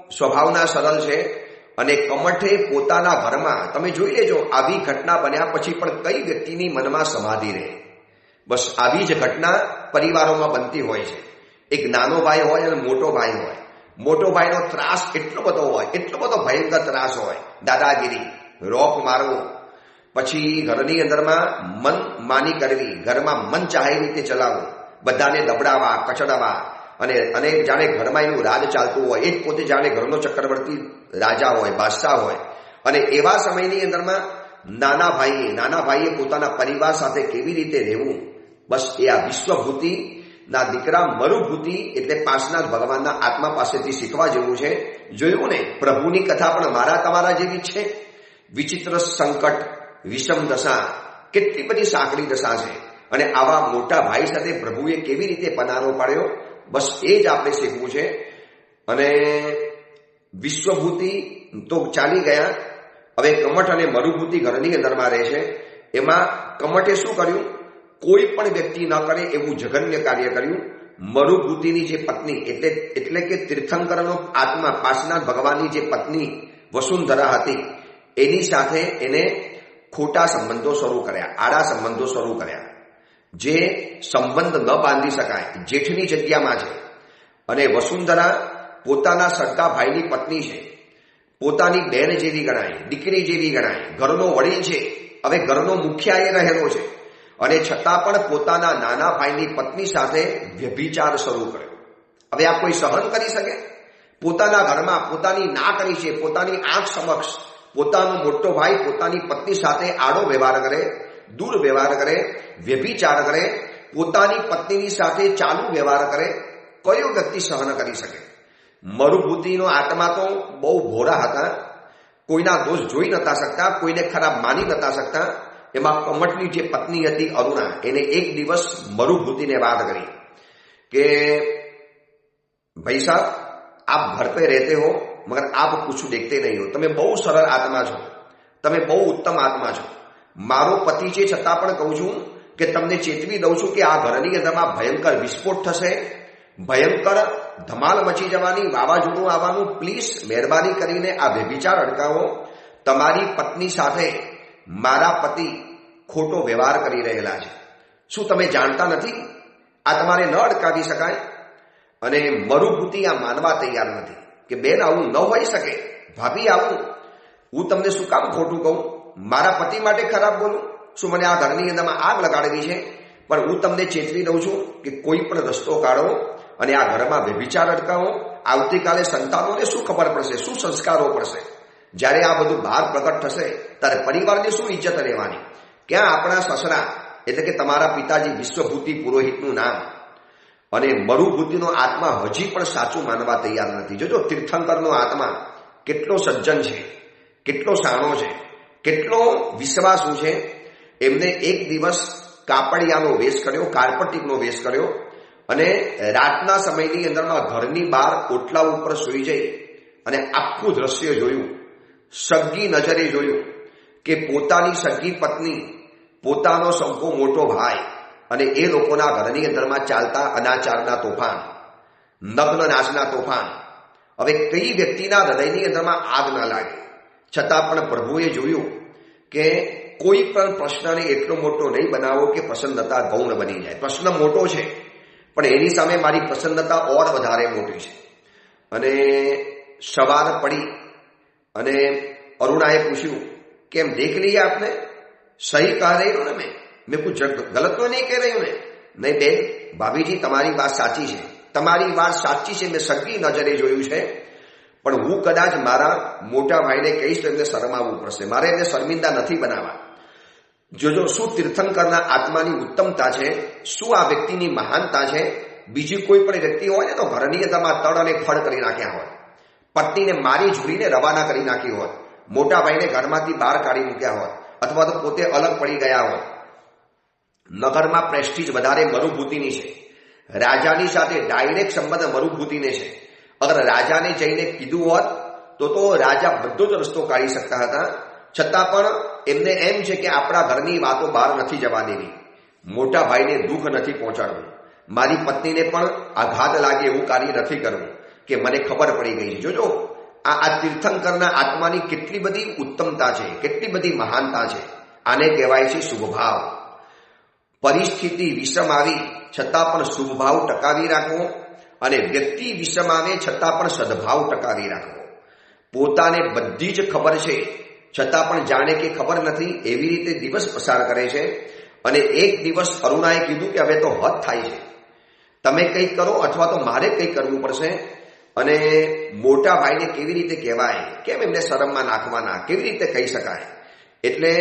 સ્વભાવના સરળ છે, અને કમઠે પોતાના ઘરમાં, તમે જોઈ લેજો આવી ઘટના બન્યા પછી પણ કઈ વ્યક્તિની મનમાં સમાધિ રહે. બસ આવી જ ઘટના પરિવારોમાં બનતી હોય છે. એક નાનો ભાઈ હોય અને મોટો ભાઈ હોય. મોટો ભાઈનો ત્રાસ એટલો બધો હોય, એટલો બધો ભયંકર ત્રાસ હોય, દાદાગીરી, રોફ મારવો, પછી ઘરની અંદરમાં મન માની કરવી, ઘરમાં મન ચાહે રીતે ચલાવવું, બધાને દબડાવવા, કચડાવવા, અને જાણે ઘરમાં એનું રાજ ચાલતું હોય, એ જ પોતે જાણે ઘરનો ચક્રવર્તી રાજા હોય, બાદશાહ હોય. અને એવા સમયની અંદરમાં નાના ભાઈએ પોતાના પરિવાર સાથે કેવી રીતે રહેવું, બસ એ આ વિશ્વભૂતિના દીકરા મરુભૂતિ એટલે પાસનાથ ભગવાનના આત્મા પાસેથી શીખવા જેવું છે. જોયું ને, પ્રભુની કથા પણ મારા તમારા જેવી જ છે. વિચિત્ર સંકટ, વિષમ દશા, કેટલી બધી સાંકડી દશા છે, અને આવા મોટા ભાઈ સાથે પ્રભુએ કેવી રીતે પનારો પાડ્યો, બસ એ જ આપણે શીખવું છે. અને વિશ્વભૂતિ તો ચાલી ગયા, હવે કમઠ અને મરુભૂતિ ઘરની અંદરમાં રહે છે. એમાં કમઠે શું કર્યું? કોઈ પણ વ્યક્તિ ન કરે એવું જઘન્ય કાર્ય કર્યું. મરુભૂતિની જે પત્ની એટલે કે તીર્થંકરનો આત્મા, પાસનાથ ભગવાનની જે પત્ની વસુંધરા હતી, એની સાથે એને ખોટા સંબંધો શરૂ કર્યા, આડા સંબંધો શરૂ કર્યા, જે સંબંધ ન બાંધી શકાય. જેઠની જગ્યામાં છે, અને વસુંધરા પોતાના સગા ભાઈની પત્ની છે, પોતાની બહેન જેવી ગણાય, દીકરી જેવી ગણાય, ઘરનો વડીલ છે, હવે ઘરનો મુખિયા એ રહેલો છે, અને છતાં પણ પોતાના નાના ભાઈની પત્ની સાથે વ્યભિચાર શરૂ કર્યો. હવે આ કોઈ સહન કરી શકે? પોતાના ઘરમાં પોતાની ના કરી છે, પોતાની આંખ સમક્ષ પોતાનો મોટો ભાઈ પોતાની પત્ની સાથે આડો વ્યવહાર કરે, દુર્વ્યવહાર કરે, વ્યભિચાર કરે, પોતાની પત્નીની સાથે ચાલુ વ્યવહાર કરે. કયો વ્યક્તિ સહન કરી શકે? મરુભૂતિનો આત્મા તો બહુ ભોળા હતા, કોઈના દોષ જોઈ નતા શકતા, કોઈને ખરાબ માની નતા શકતા. એમાં કમઠની જે પત્ની હતી અરુણા, એને એક દિવસ મરુભૂતિને વાત કરી કે ભાઈ સાहब, आप घर पे रहते हो मगर आप कुछ देखते नहीं हो. તમે બહુ સરળ આત્મા છો, તમે બહુ ઉત્તમ આત્મા છો. મારો પતિ છે, છતાં પણ કહું છું કે તમને ચેતવી દઉં છું કે આ ઘરની અંદરમાં ભયંકર વિસ્ફોટ થશે, ભયંકર ધમાલ મચી જવાની, વાવાઝોડું આવવાનું. પ્લીઝ મહેરબાની કરીને આ વ્યભિચાર અટકાવો. તમારી પત્ની સાથે મારા પતિ ખોટો વ્યવહાર કરી રહેલા છે. શું તમે જાણતા નથી? આ તમારે ન અટકાવી શકાય. અને મરુભૂતિ આ માનવા તૈયાર નથી કે બેન આવું ન હોઈ શકે, ભાભી આવું હું તમને શું કામ ખોટું કહું, મારા પતિ માટે ખરાબ બોલું? શું મને આ ઘરની અંદરમાં આગ લગાડવી છે? પણ હું તમને ચેતવી દઉં છું કે કોઈ પણ રસ્તો કાઢો અને આ ઘરમાં વ્યભિચાર અટકાવો. આવતીકાલે સંતાનોને શું ખબર પડશે, શું સંસ્કારો પડશે? જ્યારે આ બધું બહાર પ્રગટ થશે ત્યારે પરિવારની શું ઇજ્જત રહેવાની? ક્યાં આપણા સસરા એટલે કે તમારા પિતાજી વિશ્વભૂતિ પુરોહિતનું નામ. અને મરુભૂતિનો આત્મા હજી પણ સાચું માનવા તૈયાર નથી. જોજો તીર્થંકરનો આત્મા કેટલો સજ્જન છે, કેટલો સાણો છે, કેટલો વિશ્વાસુ છે. એમને એક દિવસ કાપડિયાનો વેશ કર્યો, કાર્પટિકનો વેશ કર્યો, અને રાતના સમયની અંદરમાં ઘરની બહાર ઓટલા ઉપર સૂઈ જઈ અને આખું દ્રશ્ય જોયું. સગી નજરે જોયું કે પોતાની સગી પત્ની, પોતાનો સૌકો મોટો ભાઈ અને એ લોકોના ઘરની અંદરમાં ચાલતા અનાચારના તોફાન, નગ્ન નાચના તોફાન. હવે કઈ વ્યક્તિના હૃદયની અંદરમાં આગ ના લાગે? છતાં પણ પ્રભુએ જોયું કે કોઈ પણ પ્રશ્નને એટલો મોટો નહીં બનાવો કે પ્રસન્નતા ગૌણ બની જાય. પ્રશ્ન મોટો છે પણ એની સામે મારી પ્રસન્નતા ઓર વધારે મોટી છે. અને સવાર પડી અને અરુણાએ પૂછ્યું, કેમ દેખ લીએ આપને? સહી કહી રહી હો ને મેં કુછ ગલત તો નહીં કહી રહી હું ને? નહીં બેન, ભાભીજી તમારી વાત સાચી છે, તમારી વાત સાચી છે, મેં સગી નજરે જોયું છે. પણ હું કદાચ મારા મોટા ભાઈને કહીશ તો એમને શરમાવવું પડશે, મારે એમને શર્મિંદા નથી બનાવવા. જોજો શું તીર્થંકરના આત્માની ઉત્તમતા છે, શું આ વ્યક્તિની મહાનતા છે. બીજી કોઈ પણ વ્યક્તિ હોય ને તો ઘરની અંદરમાં તળ અને ફળ કરી નાખ્યા હોય, પત્નીને મારી ઝૂરીને રવાના કરી નાખી હોય, મોટા ભાઈને ઘરમાંથી બહાર કાઢી મૂક્યા હોય, અથવા તો પોતે અલગ પડી ગયા હોય. નગરમાં પ્રેસ્ટીજ વધારે મરુભૂતિની છે. રાજાની સાથે ડાયરેક્ટ સંબંધ મરુભૂતિને છે. અગર રાજાને જઈને કીધું હોત તો રાજા બધો જ રસ્તો કાઢી શકતા હતા. છતાં પણ એમને એમ છે કે આપણા ઘરની વાતો બહાર નથી જવા દેવી, મોટા ભાઈને દુઃખ નથી પહોંચાડવું, મારી પત્નીને પણ આઘાત લાગે એવું કાર્ય નથી કરવું કે મને ખબર પડી ગઈ છે. જોજો આ તીર્થંકરના આત્માની કેટલી બધી ઉત્તમતા છે, કેટલી બધી મહાનતા છે. આને કહેવાય છે શુભભાવ. પરિસ્થિતિ વિષમ આવી છતાં પણ શુભભાવ ટકાવી રાખવો, અને વ્યક્તિ વિષમ આવે છતાં પણ સદભાવ ટકાવી રાખવો. પોતાને બધી જ ખબર છે છતાં પણ જાણે કે ખબર નથી એવી રીતે દિવસ પસાર કરે છે. અને એક દિવસ અરુણાએ કીધું કે હવે તો હદ થાય છે, તમે કંઈક કરો અથવા તો મારે કંઈક કરવું પડશે. અને મોટા ભાઈને કેવી રીતે કહેવાય, કેમ એમને શરમમાં નાખવાના, કેવી રીતે કહી શકાય? એટલે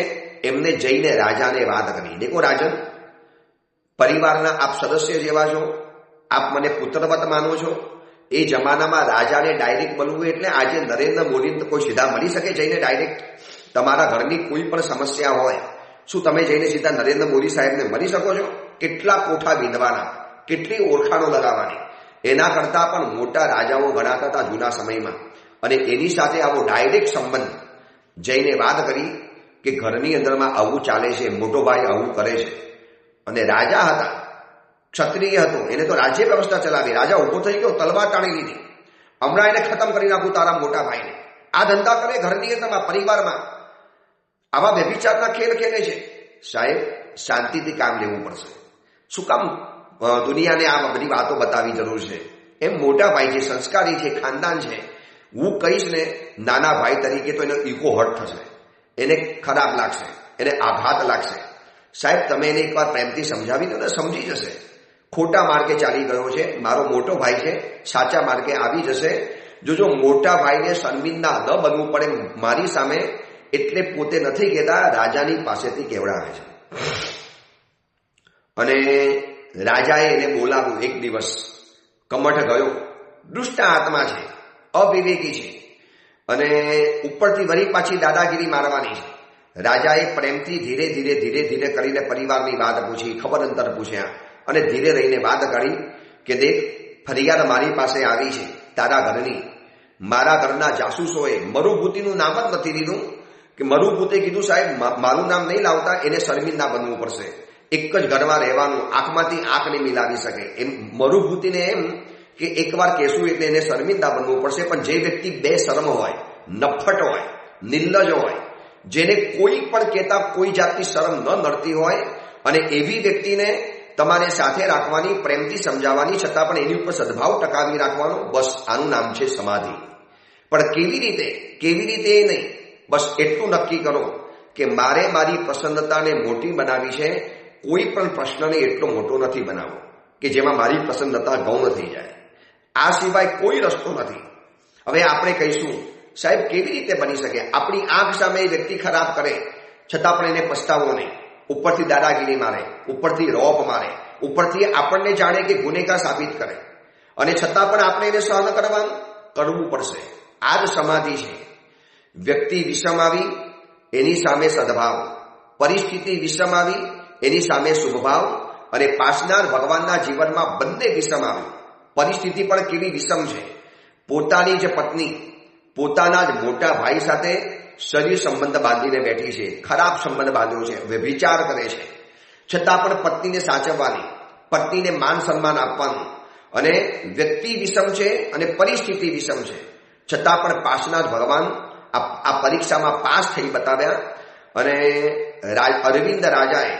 એમને જઈને રાજાને વાત કરી. દેખો રાજન, પરિવારના આપ સદસ્ય જેવા છો, આપ મને પુત્રવત માનો છો. એ જમાનામાં રાજાને ડાયરેક્ટ મળવું એટલે આજે નરેન્દ્ર મોદીને તો કોઈ સીધા મળી શકે જઈને ડાયરેક્ટ? તમારા ઘરની કોઈ પણ સમસ્યા હોય, શું તમે જઈને સીધા નરેન્દ્ર મોદી સાહેબને મળી શકો છો? કેટલા કોઠા વિંધવાના, કેટલી ઓળખાણો લગાવવાની. એના કરતાં પણ મોટા રાજાઓ ગણાતા હતા જૂના સમયમાં. અને એની સાથે આવો ડાયરેક્ટ સંબંધ. જઈને વાત કરી કે ઘરની અંદરમાં આવું ચાલે છે, મોટો ભાઈ આવું કરે છે. અને રાજા હતા, ક્ષત્રિય હતો, એને તો રાજ્ય વ્યવસ્થા ચલાવી. રાજા ઉભો થઈ ગયો, તલવાર તાણી લીધી, હમણાં એને ખતમ કરી નાખું તારા મોટા ભાઈને. આ ધંધા કરે ઘરની અંદરમાં, પરિવારમાં, આવા વ્યભિચારના ખેલ ખેલે છે. સાહેબ, શાંતિથી કામ લેવું પડશે. શું કામ દુનિયાને આ બધી વાતો બતાવી જરૂર છે? એમ મોટા ભાઈ છે, સંસ્કારી છે, ખાનદાન છે. હું કહીશ ને નાના ભાઈ તરીકે તો એનો ઈગો હર્ટ થશે, એને ખરાબ લાગશે, એને આઘાત લાગશે. સાહેબ, તમે એને એકવાર પ્રેમથી સમજાવી દો ને, સમજી જશે. ખોટા માર્ગે ચાલી ગયો છે, મારો મોટો ભાઈ છે, સાચા માર્ગે આવી જશે. જો મોટા ભાઈને શર્મિંદા ન બનવું પડે મારી સામે, એટલે પોતે નથી કહેતા, રાજાની પાસેથી કેવડાવે છે. અને રાજાએ એને બોલાવ્યું. એક દિવસ કમઠ ગયો, દુષ્ટ આત્મા છે, અવિવેકી છે, અને ઉપરથી વળી પાછી દાદાગીરી મારવાની છે. રાજાએ પ્રેમથી ધીરે ધીરે ધીરે ધીરે કરીને પરિવારની વાત પૂછી, ખબર અંતર પૂછ્યા, અને ધીરે રહીને વાત કરી કે દેખ, ફરિયાદ મારી પાસે આવી છે તારા ઘરની. મારા ઘરના જાસૂસોએ મરુભૂતિનું નામ જ નથી લીધું, કે મરુભૂતે કીધું સાહેબ મારું નામ નહીં લાવતા, એને શર્મિંદા બનવું પડશે, એક જ ઘરમાં રહેવાનું, આંખમાંથી આંખ નહીં મિલાવી શકે. એમ મરુભૂતિને એમ કે એકવાર કહેશું એટલે એને શર્મિંદા બનવું પડશે. પણ જે વ્યક્તિ બે શરમ હોય, નફ્ફટ હોય, નિર્લજ હોય, જેને કોઈ પણ કહેતા કોઈ જાતની શરમ ન નડતી હોય, અને એવી વ્યક્તિને તમારે સાથે રાખવાની, પ્રેમથી સમજાવવાની, છતાં પણ એની ઉપર સદભાવ ટકાવી રાખવાનો, બસ આનું નામ છે સમાધિ. પણ કેવી રીતે એ નહીં, બસ એટલું નક્કી કરો કે મારે મારી પ્રસન્નતાને મોટી બનાવી છે, કોઈ પણ પ્રશ્નને એટલો મોટો નથી બનાવવો કે જેમાં મારી પ્રસન્નતા ગૌણ થઈ જાય. આ સિવાય કોઈ રસ્તો નથી. હવે આપણે કહીશું સાહેબ કેવી રીતે બની શકે? આપણી આંખ સામે એ વ્યક્તિ ખરાબ કરે છતાં પણ એને પસ્તાવો નહીં, ઉપરથી દાદાગીરી મારે, ઉપરથી રોપ મારે, ઉપરથી આપણને જાણે કે ગુનેગાર સાબિત કરે, અને છતાં પણ આપણે એને સહન કરવું પડશે. આ જ સમાધિ છે. વ્યક્તિ વિષમ આવી એની સામે સદભાવ, પરિસ્થિતિ વિષમ આવી એની સામે શુભભાવ, અને પાસનાર ભગવાનના જીવનમાં બંને વિષમ આવ્યું. પરિસ્થિતિ પણ કેવી વિષમ છે. પોતાની જ પત્ની પોતાના જ મોટા ભાઈ સાથે શરીર સંબંધ બાંધીને બેઠી છે, ખરાબ સંબંધ બાંધ્યો છે, વ્યભિચાર કરે છે, છતાં પણ પત્નીને સાચવવાની, પત્નીને માન સન્માન આપવાનું. અને વ્યક્તિ વિષમ છે અને પરિસ્થિતિ વિષમ છે, છતાં પણ પાસનાર ભગવાન આ પરીક્ષામાં પાસ થઈ બતાવ્યા. અને અરવિંદ રાજાએ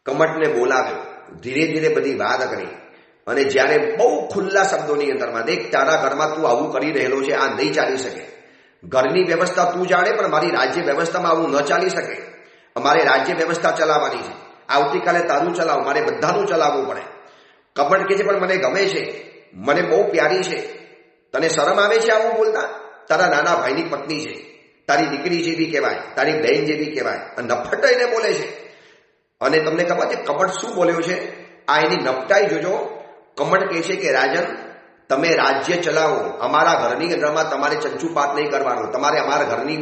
કમટને બોલાવ્યો, ધીરે ધીરે બધી વાત કરી. અને જ્યારે બહુ ખુલ્લા શબ્દોની અંદરમાં, દેખ તારા ઘરમાં તું આવું કરી રહેલો છે, આ નહીં ચાલી શકે. ઘરની વ્યવસ્થા તું જાણે, પણ મારી રાજ્ય વ્યવસ્થામાં આવું ન ચાલી શકે. અમારે રાજ્ય વ્યવસ્થા ચલાવવાની છે. આવતીકાલે તારું ચલાવ, મારે બધાનું ચલાવવું પડે. કમટ કે છે પણ મને ગમે છે, મને બહુ પ્યારી છે. તને શરમ આવે છે આવું બોલતા? તારા નાના ભાઈની પત્ની છે, તારી દીકરી જેવી કહેવાય, તારી બહેન જેવી કહેવાય. નફટ એને બોલે છે. અને તમને ખબર છે કમટ શું બોલ્યો છે? આ એની નફટાઈ જોજો. કમટ કહે છે કે રાજન, તમે રાજ્ય ચલાવો, અમારા ઘરની અંદરમાં તમારે ચંચુપાત નહીં કરવાનું, તમારે અમારા ઘરની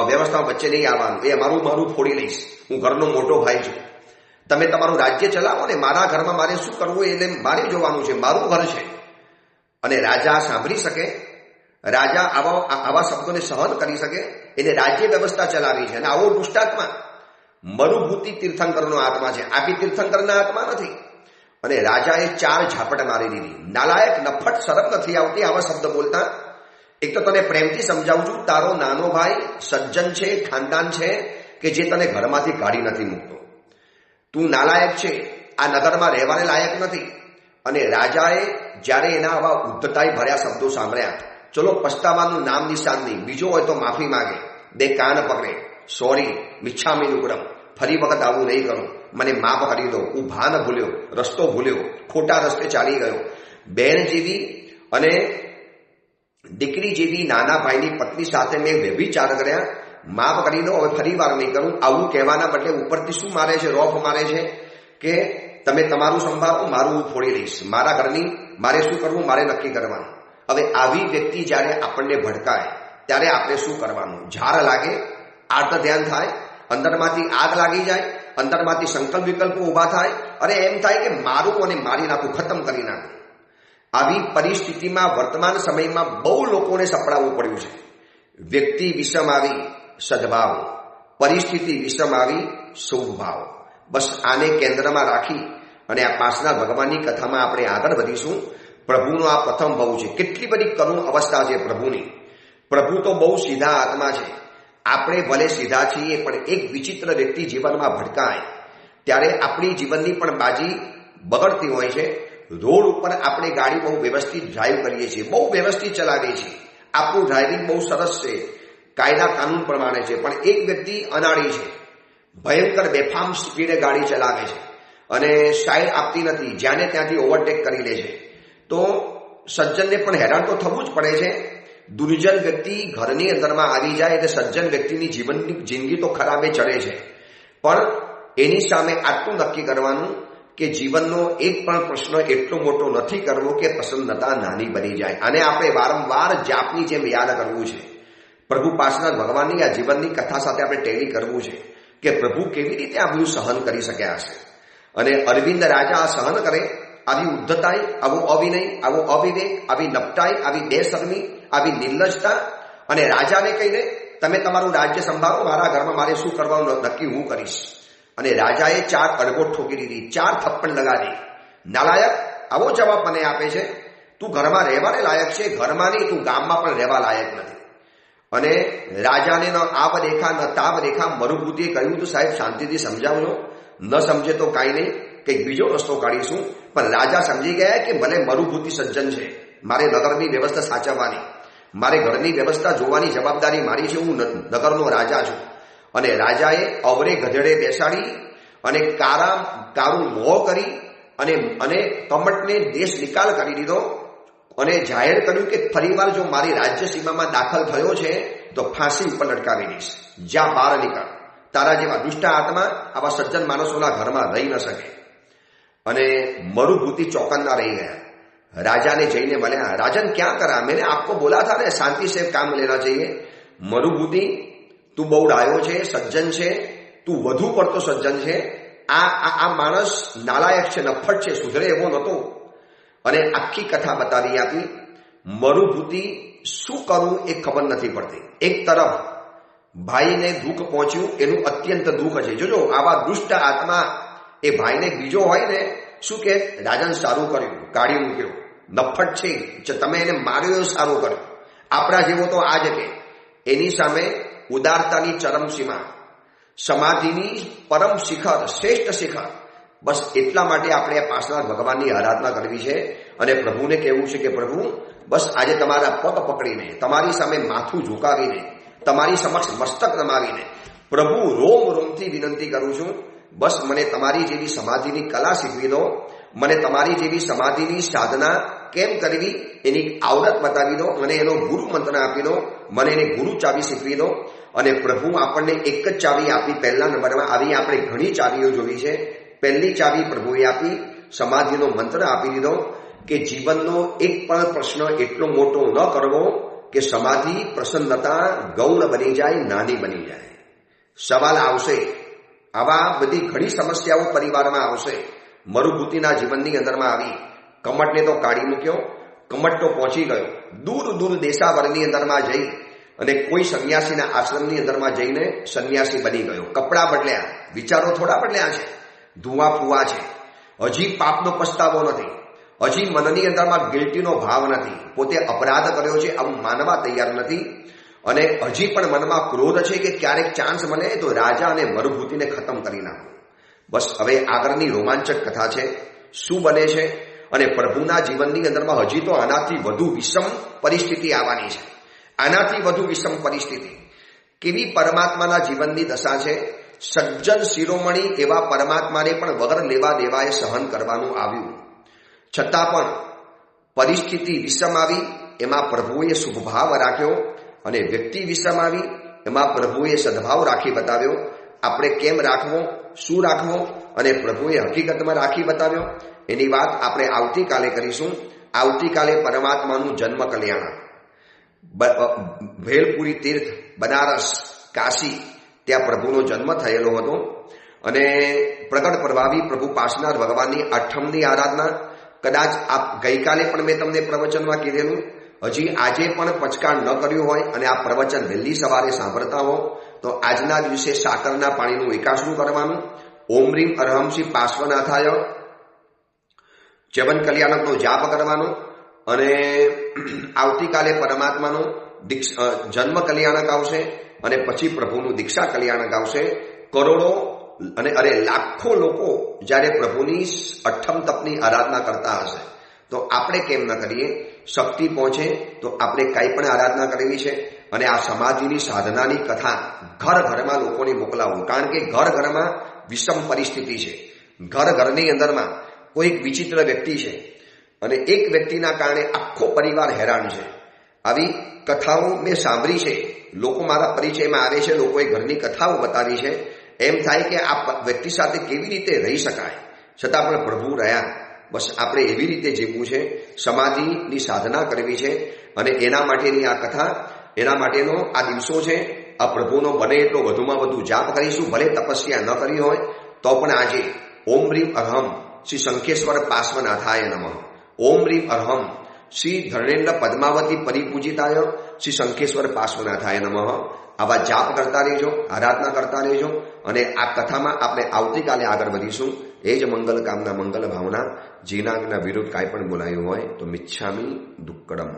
વ્યવસ્થા વચ્ચે નહીં આવવાનું. એ મારું ફોડી લઈશ, હું ઘરનો મોટો ભાઈ છું. તમે તમારું રાજ્ય ચલાવો ને, મારા ઘરમાં મારે શું કરવું એટલે મારે જોવાનું છે, મારું ઘર છે. અને રાજા સાંભળી શકે, રાજા આવા શબ્દોને સહન કરી શકે, એને રાજ્ય વ્યવસ્થા ચલાવી છે. અને આવો દુષ્ટાત્મા મરુભૂતિ તીર્થંકરનો આત્મા છે, આપી તીર્થંકરના આત્મા નથી. અને રાજાએ 4 ઝાપટ મારી દીધી. નાલાયક, નફટ, શરમ નથી આવતી આવા શબ્દ બોલતા. એક તો તને પ્રેમથી સમજાવું છું, તારો નાનો ભાઈ સજ્જન છે, ખાનદાન છે, કે જે તને ઘરમાંથી કાઢી નથી મૂકતો. તું નાલાયક છે, આ નગરમાં રહેવાને લાયક નથી. અને રાજાએ જ્યારે એના આવા ઉદ્ધતાઈ ભર્યા શબ્દો સાંભળ્યા, ચલો પસ્તાવાનું નામ નિશાન નહીં, બીજો હોય તો માફી માગે, 2 કાન પકડે, સોરી, મિચ્છામી નુકડમ, ફરી વખત આવું નહીં કરું, મને માફ કરી દો, હું ભાન ભૂલ્યો, રસ્તો ભૂલ્યો, ખોટા રસ્તે ચાલી ગયો. બહેન જેવી અને દીકરી જેવી નાના ભાઈની પત્ની સાથે મેં વ્યભિચાર કર્યા, માફ કરી દો, હવે ફરી વાર નહીં કરું. આવું કહેવાના બદલે ઉપરથી શું મારે છે? રોફ મારે છે કે તમે તમારું સંભાળો, મારું હું ફોડી લઈશ, મારા ઘરની મારે શું કરવું, મારે નક્કી કરવાનું. હવે આવી વ્યક્તિ જ્યારે આપણને ભડકાય ત્યારે આપણે શું કરવાનું? ઝાર લાગે, આર્ત ધ્યાન થાય, અંદરમાંથી આગ લાગી જાય, અંદરમાંથી સંકલ્પ વિકલ્પો ઊભા થાય, અને એમ થાય કે મારું અને મારી નાખું, ખતમ કરી નાખું. આવી પરિસ્થિતિમાં વર્તમાન સમયમાં બહુ લોકોને સપડાવવું પડ્યું છે. વ્યક્તિ વિષમ આવી સદભાવ, પરિસ્થિતિ વિષમ આવી શુભભાવ. બસ આને કેન્દ્રમાં રાખી અને આ પાસના ભગવાનની કથામાં આપણે આગળ વધીશું. પ્રભુનો આ પ્રથમ ભાવ છે. કેટલી બધી કરુણ અવસ્થા છે પ્રભુની. પ્રભુ તો બહુ સીધા આત્મા છે. આપણે ભલે સીધા છીએ, પણ એક વિચિત્ર વ્યક્તિ જીવનમાં ભટકાય ત્યારે આપણી જીવનની પણ બાજી બગડતી હોય છે. રોડ ઉપર આપણે ગાડી બહુ વ્યવસ્થિત ડ્રાઈવ કરીએ છીએ, બહુ વ્યવસ્થિત ચલાવીએ છીએ, આપણું ડ્રાઇવિંગ બહુ સરસ છે, કાયદા કાનૂન પ્રમાણે છે. પણ એક વ્યક્તિ અનાળી છે, ભયંકર બેફામ સ્પીડે ગાડી ચલાવે છે અને સાઈડ આપતી નથી, જ્યાંને ત્યાંથી ઓવરટેક કરી લે છે. તો સજ્જનને પણ હેરાન તો થવું જ પડે છે. દુર્જન વ્યક્તિ ઘરની અંદરમાં આવી જાય એટલે સજ્જન વ્યક્તિની જિંદગી તો ખરાબે ચડે છે. પણ એની સામે આટલું નક્કી કરવાનું કે જીવનનો એક પણ પ્રશ્ન એટલો મોટો નથી કરવો કે પ્રસન્નતા નાની બની જાય. અને આપણે વારંવાર જાપની જેમ યાદ કરવું છે. પ્રભુ પાસના ભગવાનની આ જીવનની કથા સાથે આપણે ટેલી કરવું છે કે પ્રભુ કેવી રીતે આ બધું સહન કરી શક્યા હશે. અને અરવિંદ રાજા આ સહન કરે, આવી ઉદ્ધતાઈ, આવો અવિનય, આવો અવિવેક, આવી નપટાઈ, આવી બેશરમી, આવી નિર્લજતા. અને રાજાને કહીને તમે તમારું રાજ્ય સંભાળો, મારા ઘરમાં મારે શું કરવાનું નક્કી હું કરીશ. અને રાજાએ 4 અડગોટ ઠોકી દીધી, 4 થપ્પડ લગાડી. નાલાયક, આવો જવાબ મને આપે છે? તું ઘરમાં રહેવાને લાયક છે, ઘરમાં નહીં, તું ગામમાં પણ રહેવા લાયક નથી. અને રાજાને ન આબ દેખા ન તાબ દેખા. મરુભૂતિએ કહ્યું તો સાહેબ શાંતિથી સમજાવજો, ન સમજે તો કાંઈ નહીં, કંઈક બીજો રસ્તો કાઢીશું. પણ રાજા સમજી ગયા કે ભલે મરુભૂતિ સજ્જન છે, મારે નગરની વ્યવસ્થા સાચવવાની, મારે ઘરની વ્યવસ્થા જોવાની જવાબદારી મારી છે, હું નગરનો રાજા છું. અને રાજાએ અવરે ગધેડે બેસાડી અને કારું મોહ કરી અને કમટને દેશ નિકાલ કરી દીધો. અને જાહેર કર્યું કે ફરીવાર જો મારી રાજ્ય સીમામાં દાખલ થયો છે તો ફાંસી ઉપર લટકાવી દઈશ, જ્યાં બહાર નીકળ. તારા જેવા દુષ્ટ આત્મા આવા સજ્જન માણસોના ઘરમાં રહી ન શકે. અને મરુભૂતિ ચોકન્ના રહી ગયા. રાજાને જઈને મળ્યા, રાજન ક્યાં કરા, મેને આપકો બોલા થા ને શાંતિ સે કામ લેના चाहिए. મરુભૂતિ, તું બહુ ડાયો છે, સજ્જન છે, તું વધુ પડતો સજ્જન છે. આ માણસ નાલાયક છે, નફટ છે, સુધરે એવો નહોતો. અને આખી કથા બતાવી આપી. મરુભૂતિ શું કરવું એ ખબર નથી પડતી. એક તરફ ભાઈને દુઃખ પહોંચ્યું, એનું અત્યંત દુઃખ છે. જોજો આવા દુષ્ટ આત્મા એ ભાઈને બીજો હોય ને શું કે, રાજન સારું કર્યું, કાઢી મૂક્યો, નફટ છે, તમે એને માર્યો સારું કર્યું. આપણા જેવો તો આ જ કે એની સામે ઉદારતાની ચરમસીમા, સમાધિની પરમ શિખર, શ્રેષ્ઠ શિખર. બસ એટલા માટે આપણે પાર્શ્વનાથ ભગવાનની આરાધના કરવી છે અને પ્રભુને કહેવું છે કે પ્રભુ બસ આજે તમારા પગ પકડીને, તમારી સામે માથું ઝુકાવીને, તમારી સમક્ષ મસ્તક નમાવીને પ્રભુ રોમ રોમથી વિનંતી કરું છું, બસ મને તમારી જેવી સમાધિની કલા શીખવી દો, મને તમારી જેવી સમાધિની સાધના કેમ કરવી એની આવડત બતાવી દો, મને એનો ગુરુ મંત્ર આપી દો, મને એને ગુરુ ચાવી શીખવી દો. અને પ્રભુ આપણને એક જ ચાવી આપી. પહેલા નંબરમાં આવી આપણે ઘણી ચાવીઓ જોઈ છે. પહેલી ચાવી પ્રભુએ આપી, સમાધિનો મંત્ર આપી દીધો કે જીવનનો એક પણ પ્રશ્ન એટલો મોટો ન કરવો કે સમાધિ પ્રસન્નતા ગૌણ બની જાય, નાની બની જાય. સવાલ આવશે, આવા બધી ઘણી સમસ્યાઓ પરિવારમાં આવશે. મરુભૂતિના જીવનની અંદરમાં આવી, કમટને તો કાઢી મૂક્યો, કમટ તો પહોંચી ગયો, દૂર દૂર દેશાવરની અંદરમાં જઈ અને કોઈ સંન્યાસીના આશ્રમની અંદરમાં જઈને સંન્યાસી બની ગયો. કપડાં બદલ્યા, વિચારો થોડા બદલ્યા છે, ધુઆ ફુવા છે, હજી પાપનો પસ્તાવો નથી, હજી મનની અંદરમાં ગિલ્ટીનો ભાવ નથી, પોતે અપરાધ કર્યો છે આવું માનવા તૈયાર નથી, અને હજી પણ મનમાં ક્રોધ છે કે ક્યારેક ચાન્સ મળે તો રાજા અને મરુભૂતિને ખતમ કરી નાખો. બસ હવે આગળની રોમાંચક કથા છે, શું બને છે અને પ્રભુના જીવનની અંદરમાં હજી તો આનાથી વધુ વિષમ પરિસ્થિતિ આવવાની છે. આનાથી વધુ વિષમ પરિસ્થિતિ કેવી પરમાત્માના જીવનની દશા છે. સજ્જન શિરોમણી એવા પરમાત્માને પણ વગર લેવા દેવાએ સહન કરવાનું આવ્યું, છતાં પણ પરિસ્થિતિ વિષમ આવી, એમાં પ્રભુએ શુભભાવ રાખ્યો, અને વ્યક્તિ વિષમ આવી, એમાં પ્રભુએ સદભાવ રાખી બતાવ્યો. આપણે કેમ રાખવો, શું રાખવો અને પ્રભુએ હકીકતમાં રાખી બતાવ્યો એની વાત આપણે આવતીકાલે કરીશું. આવતીકાલે પરમાત્માનું જન્મ કલ્યાણ, ભેલપુરી તીર્થ, બનારસ, કાશી, ત્યાં પ્રભુનો જન્મ થયેલો હતો. અને પ્રગટ પ્રભાવી પ્રભુ પાર્શ્વનાથ ભગવાનની અઠમની આરાધના. કદાચ આ ગઈકાલે પણ મેં તમને પ્રવચનમાં કીધેલું, હજી આજે પણ પચકાણ ન કર્યું હોય અને આ પ્રવચન વહેલી સવારે સાંભળતા હો તો આજના દિવસે સાકરના પાણીનું એકાસનું કરવાનું. ઓમ રીમ અરહમ શ્રી પાર્શ્વનાથાય ચ્યવન કલ્યાણકનો જાપ કરવાનો. અને આવતીકાલે પરમાત્માનો જન્મ કલ્યાણક આવશે અને પછી પ્રભુનું દીક્ષા કલ્યાણક આવશે. કરોડો અને લાખો લોકો જ્યારે પ્રભુની અઠમ તપની આરાધના કરતા હશે તો આપણે કેમ ન કરીએ? શક્તિ પહોંચે તો આપણે કાંઈ પણ આરાધના કરવી છે. અને આ સમાધિની સાધનાની કથા ઘર ઘરમાં લોકોને મોકલાવો, કારણ કે ઘર ઘરમાં વિષમ પરિસ્થિતિ છે. ઘર ઘરની અંદરમાં કોઈક વિચિત્ર વ્યક્તિ છે અને એક વ્યક્તિના કારણે આખો પરિવાર હેરાન છે. આવી કથાઓ મેં સાંભળી છે, લોકો મારા પરિચયમાં આવે છે, લોકોએ ઘરની કથાઓ બતાવી છે. એમ થાય કે આ વ્યક્તિ સાથે કેવી રીતે રહી શકાય, છતાં પણ પ્રભુ રહ્યા. બસ આપણે એવી રીતે જીવવું છે, સમાધિની સાધના કરવી છે. અને એના માટેની આ કથા, એના માટેનો આ દિવસો છે. આ પ્રભુનો બને એટલો વધુમાં વધુ જાપ કરીશું. ભલે તપસ્યા ન કરી હોય તો પણ આજે ઓમ રીમ અરહમ શ્રી શંખેશ્વર પાર્શ્વનાથાય નમઃ, ઓમ રીમ અરહમ શ્રી ધર્ણેન્દ્ર પદ્માવતી પરિપૂજિતાય શ્રી શંખેશ્વર પાર્શ્વનાથાય નમઃ. આવા જાપ કરતા રહેજો, આરાધના કરતા રહેજો. અને આ કથામાં આપણે આવતીકાલે આગળ વધીશું. એ જ મંગલ કામના, મંગલ ભાવના. જેના વિરુદ્ધ કાંઈ પણ બોલાયું હોય તો મિચ્છામી દુક્કડમ.